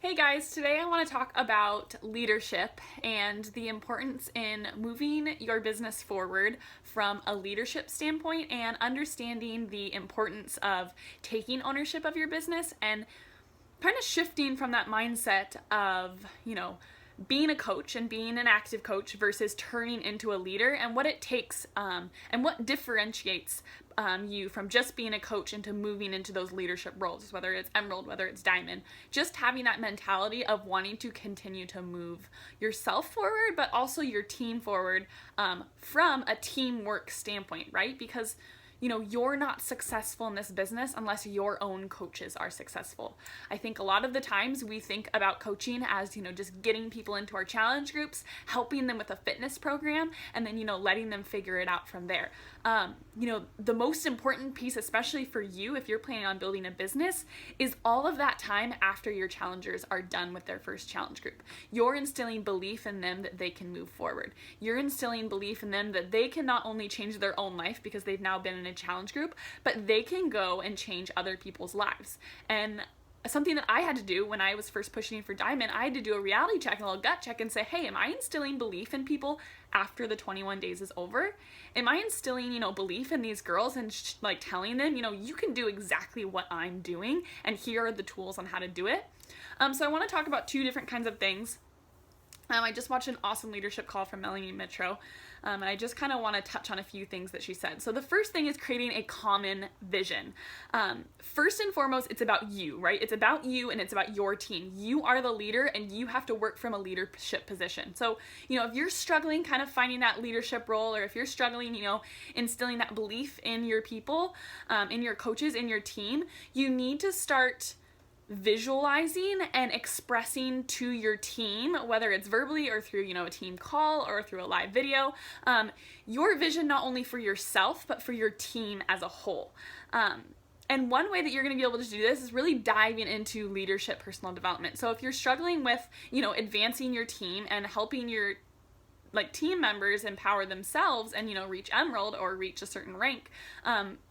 Hey guys, today I want to talk about leadership and the importance in moving your business forward from a leadership standpoint and understanding the importance of taking ownership of your business and kind of shifting from that mindset of, being a coach and being an active coach versus turning into a leader and what it takes and what differentiates you from just being a coach into moving into those leadership roles, whether it's Emerald, whether it's Diamond. Just having that mentality of wanting to continue to move yourself forward, but also your team forward from a teamwork standpoint, right? Because you're not successful in this business unless your own coaches are successful. I think a lot of the times we think about coaching as, just getting people into our challenge groups, helping them with a fitness program, and then, letting them figure it out from there. The most important piece, especially for you, if you're planning on building a business, is all of that time after your challengers are done with their first challenge group. You're instilling belief in them that they can move forward. You're instilling belief in them that they can not only change their own life because they've now been in a challenge group, but they can go and change other people's lives. And something that I had to do when I was first pushing for Diamond, I had to do a reality check, a little gut check, and say, hey, am I instilling belief in people after the 21 days is over? Am I instilling, belief in these girls and telling them, you can do exactly what I'm doing, and here are the tools on how to do it? So I want to talk about two different kinds of things. I just watched an awesome leadership call from Melanie Mitro, and I just kind of want to touch on a few things that she said. So the first thing is creating a common vision. First and foremost, it's about you, right? It's about you and it's about your team. You are the leader and you have to work from a leadership position. So, if you're struggling kind of finding that leadership role, or if you're struggling, instilling that belief in your people, in your coaches, in your team, you need to start visualizing and expressing to your team, whether it's verbally or through, a team call or through a live video, your vision not only for yourself, but for your team as a whole. And one way that you're going to be able to do this is really diving into leadership personal development. So if you're struggling with, advancing your team and helping your team members empower themselves and, reach Emerald or reach a certain rank,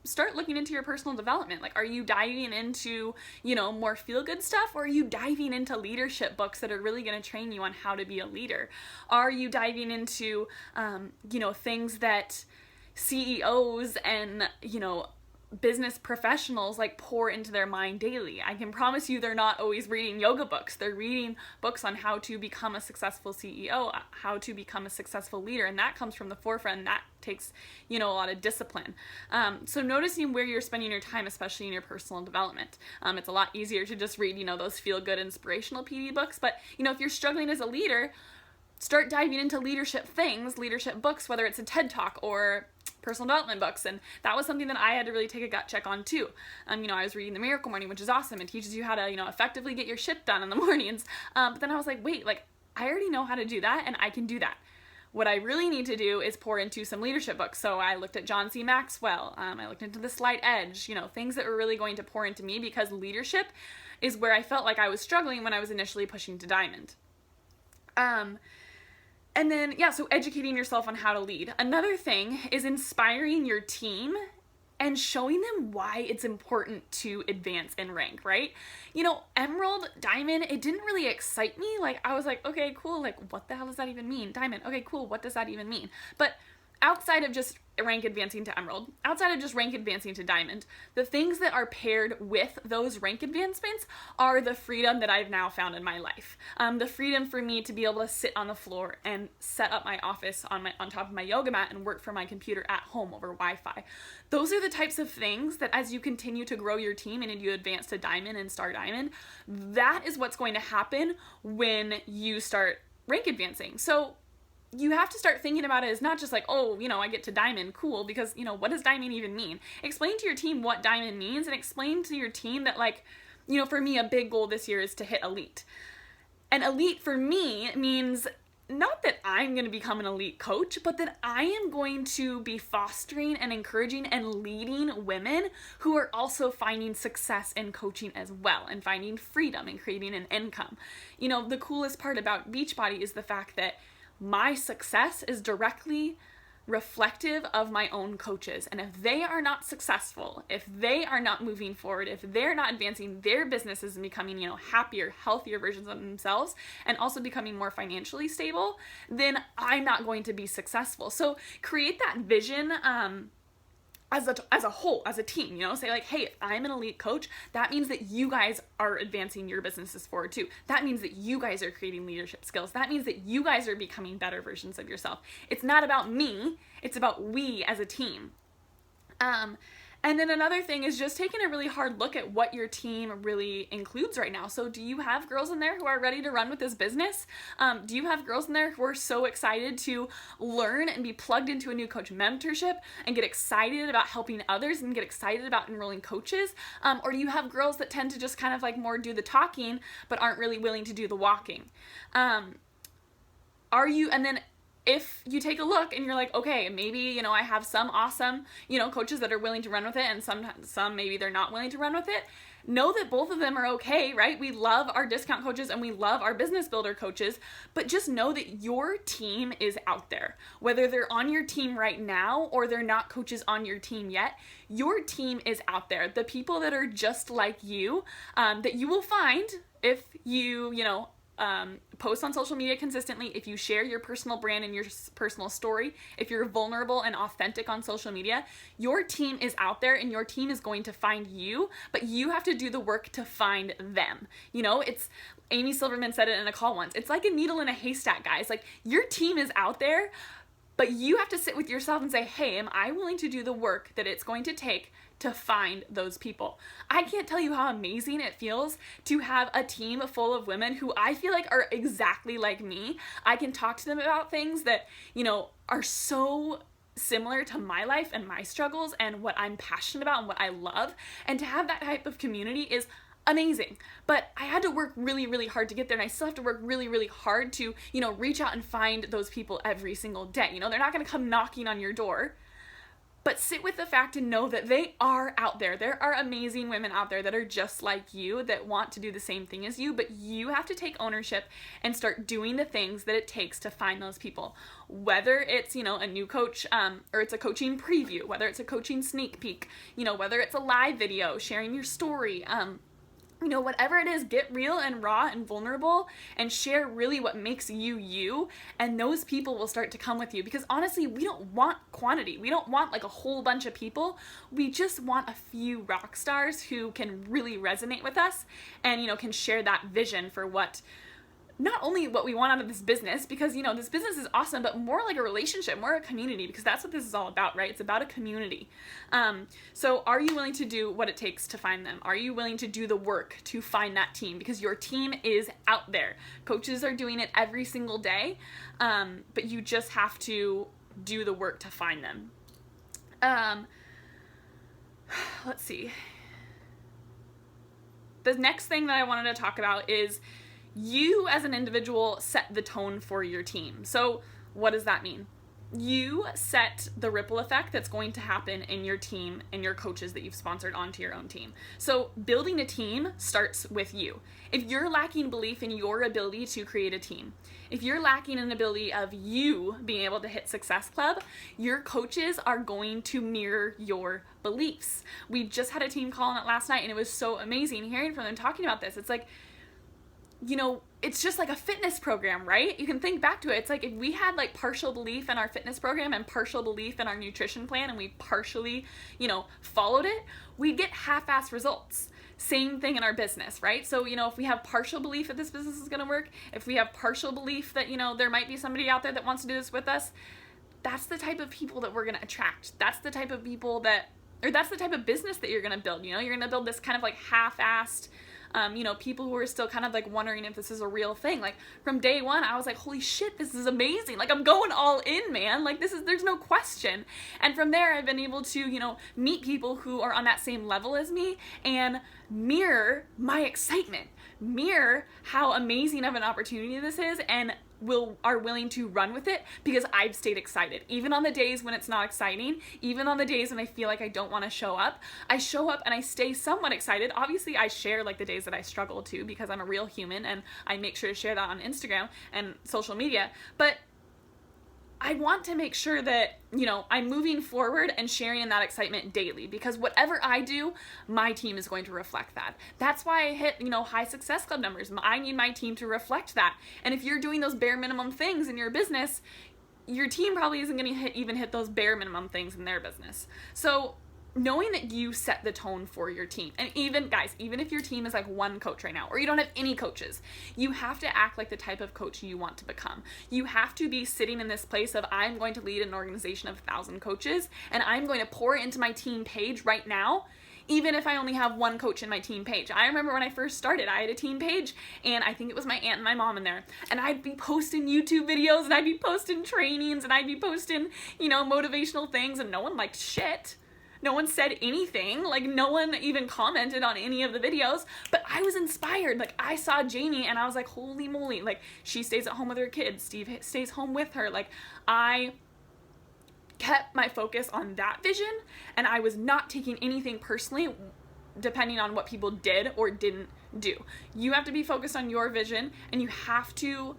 start looking into your personal development. Are you diving into, more feel-good stuff, or are you diving into leadership books that are really going to train you on how to be a leader? Are you diving into, things that CEOs and, business professionals pour into their mind daily? I can promise you they're not always reading yoga books. They're reading books on how to become a successful CEO, how to become a successful leader, and that comes from the forefront, and that takes, a lot of discipline. So noticing where you're spending your time, especially in your personal development. It's a lot easier to just read, those feel-good inspirational PD books, but, if you're struggling as a leader, start diving into leadership things, leadership books, whether it's a TED Talk or personal development books. And that was something that I had to really take a gut check on too. I was reading The Miracle Morning, which is awesome. It teaches you how to, effectively get your shit done in the mornings. But then I was like, wait, I already know how to do that and I can do that. What I really need to do is pour into some leadership books. So I looked at John C. Maxwell. I looked into The Slight Edge, things that were really going to pour into me, because leadership is where I felt like I was struggling when I was initially pushing to Diamond. And then, so educating yourself on how to lead. Another thing is inspiring your team and showing them why it's important to advance in rank, right? Emerald, Diamond, it didn't really excite me. I was like, okay, cool. What the hell does that even mean? Diamond, okay, cool. What does that even mean? But outside of just rank advancing to Emerald, outside of just rank advancing to Diamond, the things that are paired with those rank advancements are the freedom that I've now found in my life. The freedom for me to be able to sit on the floor and set up my office on top of my yoga mat and work from my computer at home over Wi-Fi. Those are the types of things that, as you continue to grow your team and you advance to Diamond and Star Diamond, that is what's going to happen when you start rank advancing. So you have to start thinking about it as not just I get to Diamond, cool, because, what does Diamond even mean? Explain to your team what Diamond means, and explain to your team that, for me, a big goal this year is to hit Elite. And Elite for me means not that I'm going to become an elite coach, but that I am going to be fostering and encouraging and leading women who are also finding success in coaching as well, and finding freedom and creating an income. The coolest part about Beachbody is the fact that my success is directly reflective of my own coaches. And if they are not successful, if they are not moving forward, if they're not advancing their businesses and becoming, happier, healthier versions of themselves, and also becoming more financially stable, then I'm not going to be successful. So create that vision, as a whole, as a team, say like, hey, if I'm an elite coach, that means that you guys are advancing your businesses forward too. That means that you guys are creating leadership skills. That means that you guys are becoming better versions of yourself. It's not about me, it's about we as a team. And then another thing is just taking a really hard look at what your team really includes right now. So do you have girls in there who are ready to run with this business? Do you have girls in there who are so excited to learn and be plugged into a new coach mentorship and get excited about helping others and get excited about enrolling coaches? Or do you have girls that tend to just kind of like more do the talking but aren't really willing to do the walking? If you take a look and you're like, okay, maybe, I have some awesome, coaches that are willing to run with it, and some maybe they're not willing to run with it, know that both of them are okay, right? We love our discount coaches and we love our business builder coaches, but just know that your team is out there. Whether they're on your team right now or they're not coaches on your team yet, your team is out there. The people that are just like you, that you will find if you, post on social media consistently, if you share your personal brand and your personal story, if you're vulnerable and authentic on social media, your team is out there and your team is going to find you, but you have to do the work to find them. It's Amy Silverman said it in a call once. It's like a needle in a haystack, guys. Like, your team is out there, but you have to sit with yourself and say, hey, am I willing to do the work that it's going to take to find those people? I can't tell you how amazing it feels to have a team full of women who I feel like are exactly like me. I can talk to them about things that, are so similar to my life and my struggles and what I'm passionate about and what I love. And to have that type of community is amazing. But I had to work really, really hard to get there, and I still have to work really, really hard to, reach out and find those people every single day. They're not going to come knocking on your door. But sit with the fact and know that they are out there. There are amazing women out there that are just like you, that want to do the same thing as you, but you have to take ownership and start doing the things that it takes to find those people. Whether it's, a new coach, or it's a coaching preview, whether it's a coaching sneak peek, whether it's a live video, sharing your story, whatever it is, get real and raw and vulnerable and share really what makes you you, and those people will start to come with you. Because honestly, we don't want quantity. We don't want like a whole bunch of people. We just want a few rock stars who can really resonate with us and, can share that vision for not only what we want out of this business, because, this business is awesome, but more like a relationship, more a community, because that's what this is all about, right? It's about a community. So are you willing to do what it takes to find them? Are you willing to do the work to find that team? Because your team is out there. Coaches are doing it every single day, but you just have to do the work to find them. Let's see. The next thing that I wanted to talk about is you as an individual set the tone for your team. So what does that mean? You set the ripple effect that's going to happen in your team and your coaches that you've sponsored onto your own team. So building a team starts with you. If you're lacking belief in your ability to create a team, if you're lacking an ability of you being able to hit Success Club, your coaches are going to mirror your beliefs. We just had a team call on it last night, and it was so amazing hearing from them talking about this. It's like, it's just like a fitness program, right? You can think back to it. It's like if we had like partial belief in our fitness program and partial belief in our nutrition plan, and we partially, followed it, we'd get half-assed results. Same thing in our business, right? So, if we have partial belief that this business is going to work, if we have partial belief that, there might be somebody out there that wants to do this with us, that's the type of people that we're going to attract. That's the type of people that's the type of business that you're going to build. You're going to build this kind of like half-assed, people who are still kind of like wondering if this is a real thing. Like from day one, I was like, holy shit, this is amazing. Like I'm going all in, man. Like there's no question. And from there, I've been able to, meet people who are on that same level as me and mirror my excitement, mirror how amazing of an opportunity this is, and are willing to run with it because I've stayed excited. Even on the days when it's not exciting, even on the days when I feel like I don't want to show up, I show up and I stay somewhat excited. Obviously, I share like the days that I struggle too, because I'm a real human, and I make sure to share that on Instagram and social media. But I want to make sure that, I'm moving forward and sharing in that excitement daily, because whatever I do, my team is going to reflect that. That's why I hit, high success club numbers. I need my team to reflect that. And if you're doing those bare minimum things in your business, your team probably isn't going to even hit those bare minimum things in their business. So knowing that you set the tone for your team, and even if your team is like one coach right now, or you don't have any coaches, you have to act like the type of coach you want to become. You have to be sitting in this place of, I'm going to lead an organization of 1,000 coaches, and I'm going to pour into my team page right now, even if I only have one coach in my team page. I remember when I first started, I had a team page, and I think it was my aunt and my mom in there, and I'd be posting YouTube videos, and I'd be posting trainings, and I'd be posting, motivational things, and no one liked shit. No one said anything, like no one even commented on any of the videos, but I was inspired. Like I saw Jamie and I was like, holy moly, like she stays at home with her kids, Steve stays home with her. Like I kept my focus on that vision, and I was not taking anything personally depending on what people did or didn't do. You have to be focused on your vision, and you have to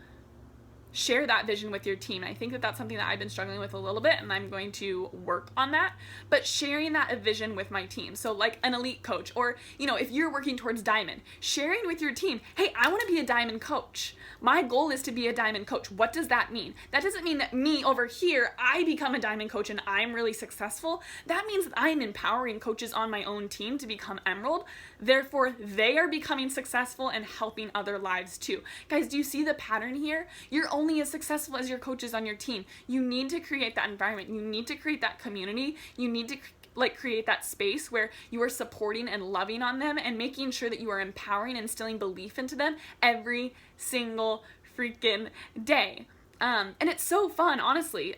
share that vision with your team. And I think that that's something that I've been struggling with a little bit, and I'm going to work on that. But sharing that vision with my team. So like an elite coach, or, if you're working towards diamond, sharing with your team, hey, I want to be a diamond coach. My goal is to be a diamond coach. What does that mean? That doesn't mean that me over here, I become a diamond coach and I'm really successful. That means that I'm empowering coaches on my own team to become emerald. Therefore, they are becoming successful and helping other lives too. Guys, do you see the pattern here? You're only as successful as your coaches on your team. You need to create that environment. You need to create that community. You need to create that space where you are supporting and loving on them and making sure that you are empowering and instilling belief into them every single freaking day. And it's so fun, honestly,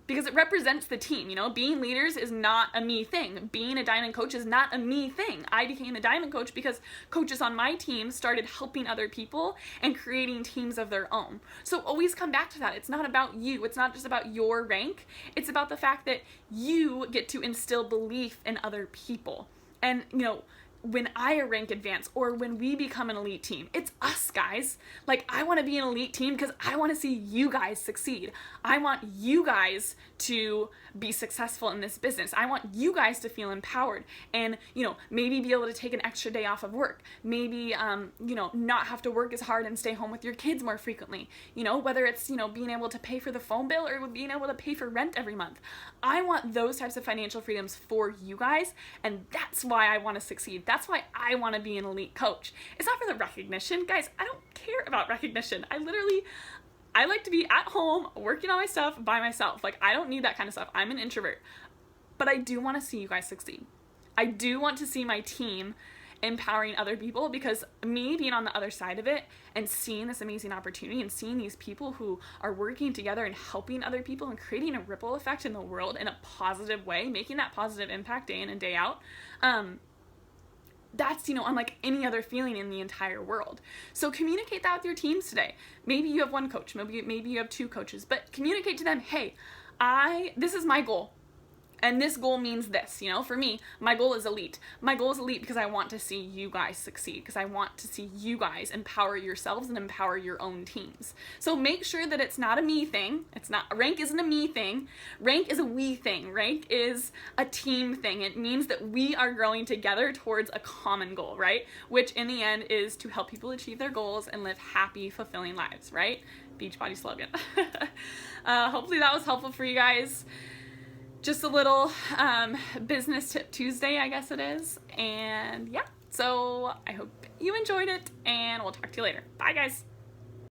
because it represents the team. Being leaders is not a me thing. Being a diamond coach is not a me thing. I became a diamond coach because coaches on my team started helping other people and creating teams of their own. So always come back to that. It's not about you. It's not just about your rank. It's about the fact that you get to instill belief in other people. And, when I rank advance, or when we become an elite team, it's us, guys. Like, I want to be an elite team because I want to see you guys succeed. I want you guys to be successful in this business. I want you guys to feel empowered and, maybe be able to take an extra day off of work. Maybe, not have to work as hard and stay home with your kids more frequently. Whether it's, being able to pay for the phone bill or being able to pay for rent every month. I want those types of financial freedoms for you guys, and that's why I want to succeed. That's why I want to be an elite coach. It's not for the recognition. Guys, I don't care about recognition. I like to be at home working on my stuff by myself. Like, I don't need that kind of stuff. I'm an introvert. But I do want to see you guys succeed. I do want to see my team empowering other people, because me being on the other side of it and seeing this amazing opportunity and seeing these people who are working together and helping other people and creating a ripple effect in the world in a positive way, making that positive impact day in and day out, that's, unlike any other feeling in the entire world. So communicate that with your teams today. Maybe you have one coach, maybe you have two coaches, but communicate to them, hey, this is my goal. And this goal means this, for me, my goal is elite. My goal is elite because I want to see you guys succeed, because I want to see you guys empower yourselves and empower your own teams. So make sure that it's not a me thing. Rank isn't a me thing. Rank is a we thing. Rank is a team thing. It means that we are growing together towards a common goal, right? Which in the end is to help people achieve their goals and live happy, fulfilling lives, right? Beachbody slogan. Hopefully that was helpful for you guys. Just a little business tip Tuesday, I guess it is. And yeah, so I hope you enjoyed it, and we'll talk to you later. Bye, guys.